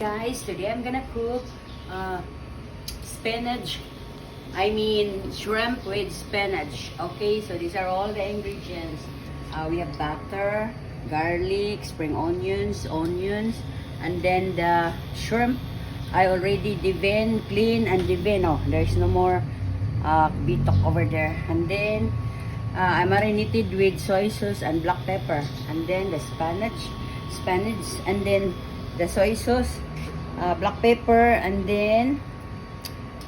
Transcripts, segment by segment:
Guys, today I'm gonna cook spinach. Shrimp with spinach. Okay, so these are all the ingredients. We have butter, garlic, spring onions, and then the shrimp. I already deveined, clean and deveined. Oh, there's no more bitok over there. And then I marinated with soy sauce and black pepper. And then the spinach, and then the soy sauce, black pepper, and then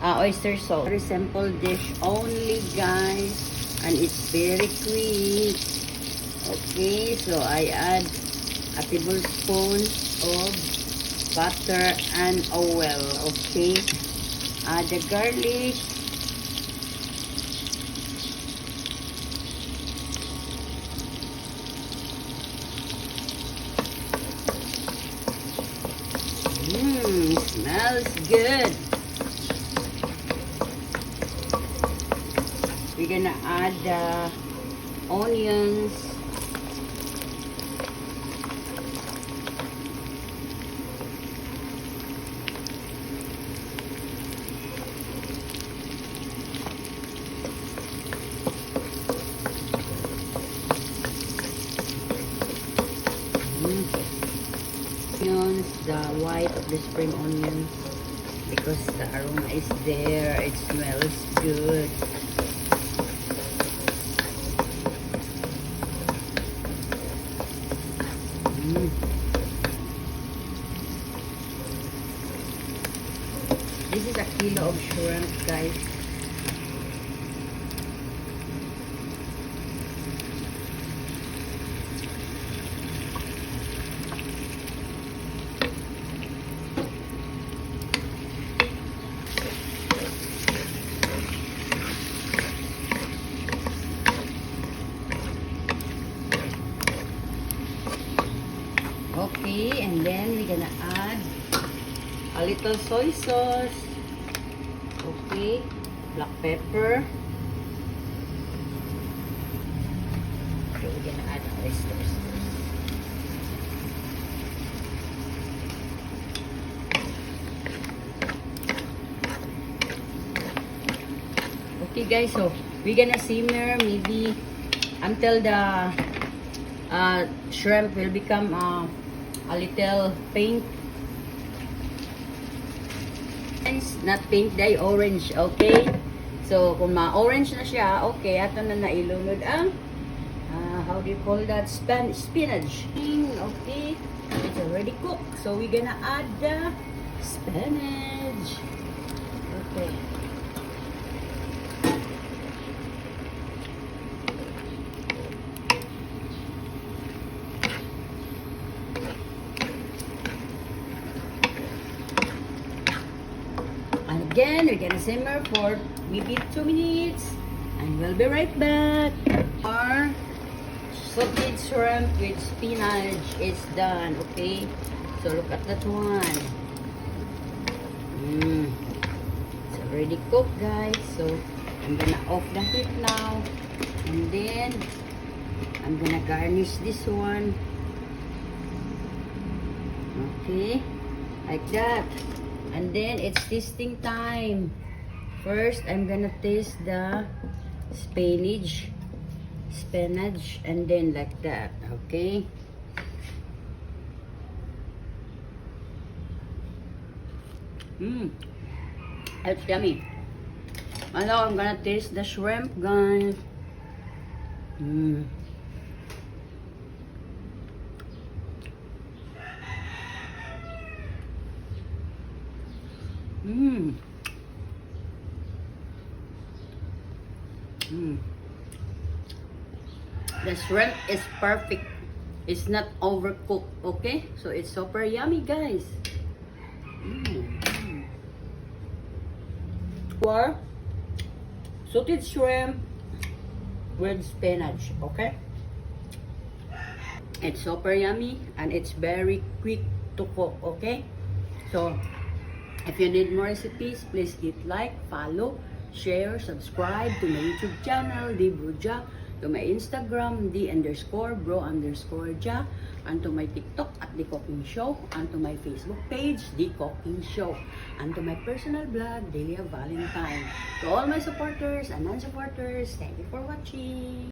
oyster sauce. Very simple dish only, guys, and it's very quick. Okay, so I add a tablespoon of butter and oil. Okay, add the garlic, smells good. We're gonna add the onions, the white of the spring onions, because the aroma is there. It smells good. This is a kilo of shrimp, guys. Okay, and then we're gonna add a little soy sauce. Okay, black pepper. Okay, we're gonna add oysters. Okay, guys, so we're gonna simmer maybe until the shrimp will become a little pink. Not pink, dye orange. Okay, so kung ma-orange na siya, okay, ato na nailunod ang how do you call that, spinach. Okay, it's already cooked, so we're gonna add the spinach. Okay, again, we're gonna simmer for maybe 2 minutes, and we'll be right back. Our sauteed shrimp with spinach is done. Okay, so look at that one. It's already cooked, guys. So I'm gonna off the heat now, and then I'm gonna garnish this one. Okay, like that. And then it's tasting time. First, I'm gonna taste the spinach, and then like that. Okay. It's yummy. And now I'm gonna taste the shrimp, guys. The shrimp is perfect. It's not overcooked. Okay, so it's super yummy, guys. Or sauteed shrimp with spinach. Okay, it's super yummy and it's very quick to cook. Okay, so if you need more recipes, please hit like, follow, share, subscribe to my YouTube channel, D.Bro Ja, to my Instagram, D_bro_ja, and to my TikTok at The Cooking Show, and to my Facebook page, The Cooking Show, and to my personal blog, Day of Valentine. To all my supporters and non-supporters, thank you for watching.